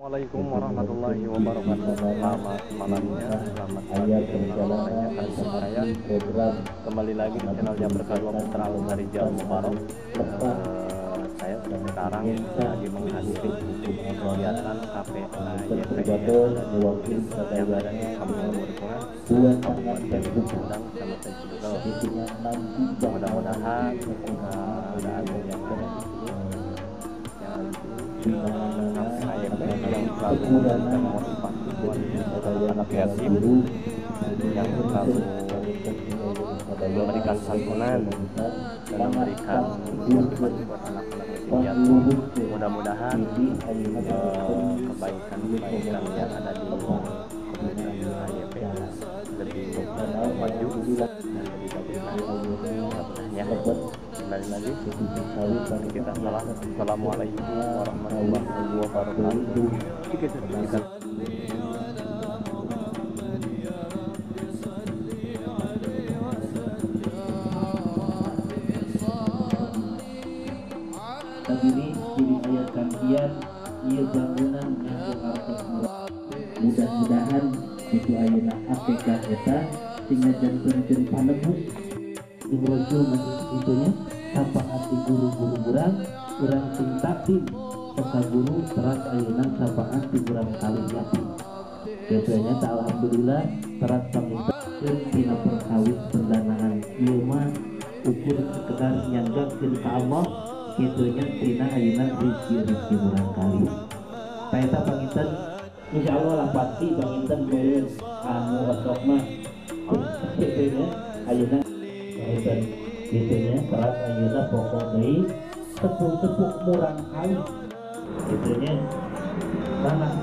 Assalamualaikum warahmatullahi wabarakatuh. Selamat malamnya, selamat pagi, selamat saya. Kembali lagi di channelnya Berkadua Putra dari Jawa Mubarok. Saya sekarang lagi menghadiri kegiatan KPA YPI yang ada di Kabupaten Bogor, Kabupaten Sumedang, Kecamatan Cidugal. Mudah-mudahan ada yang ada di sini yang selalu memberikan motivasi buat anak yatim, yang selalu memberikan santunan dan memberikan motivasi buat anak-anak yatim. Mudah-mudahan kebaikan-kebaikan yang ada di komunitas AYP lebih maju dan lebih bagus lagi. Kembali lagi kita Assalamualaikum warahmatullahi wabarakatuh. Kita begini ciri ayat kantian ia bangunan nganggo hartos mudah-mudahan itu ayeuna APK eta sehingga jantung panemu dirojo itunya tanpa hati guru-guru kurang sing takdim serta guru teras ayeuna sapaan ti kurang kali yatim. Biasanya alhamdulillah teras paminta tina perkawis pendanaan ieu mah ukur sekedar nyanggakeun ka Allah kitunya tina ayeuna rezeki kurang kali. Taeta panginten insyaallah lah pasti panginten meureun anu resok mah kitunya ayeuna dan gitunya teras ayeuna pokok deui tepuk-tepuk murang kali gitunya tanah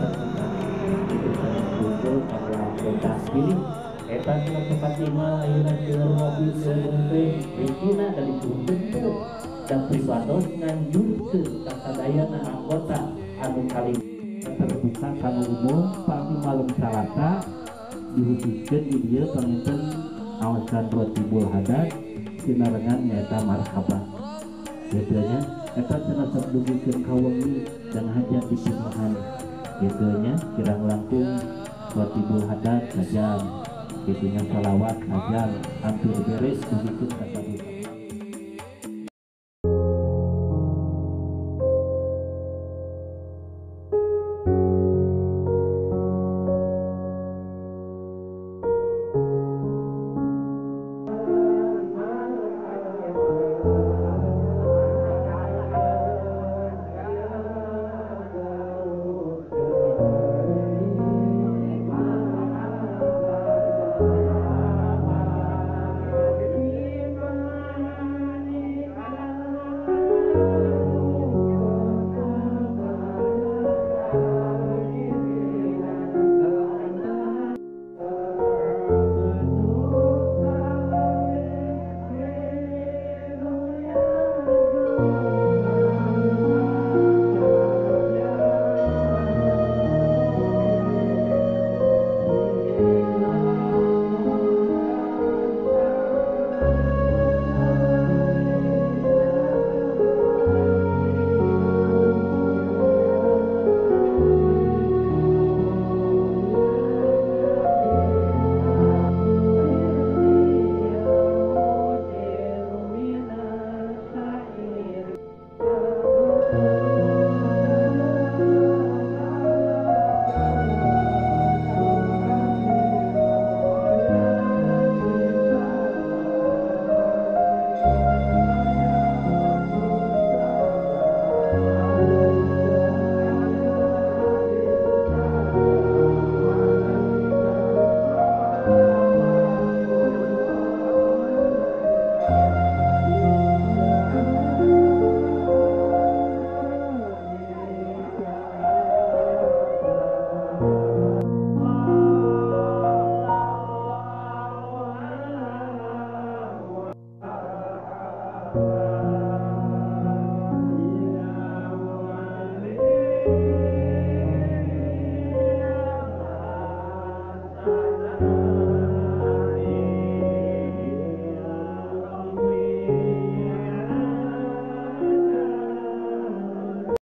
itu saya kumpul karena kita pilih eta tina tempat lima ayeuna keur mobil keur teh rezekina dari tuntut dan pribados nganjurkeun ka sadayana anggota anu kali terbuka kanu umum pasti malam Salasa dikhususkeun di dieu panginten awasan Rotibul Hadat sinarengan nyaeta marhaba gitunya eta cenah sabdugikeun ka wengi dan hajat dipinuhan gitunya kirang langkung Rotibul Hadat sajam gitunya salawat sajam hampir beres dugikeun ka sabuka.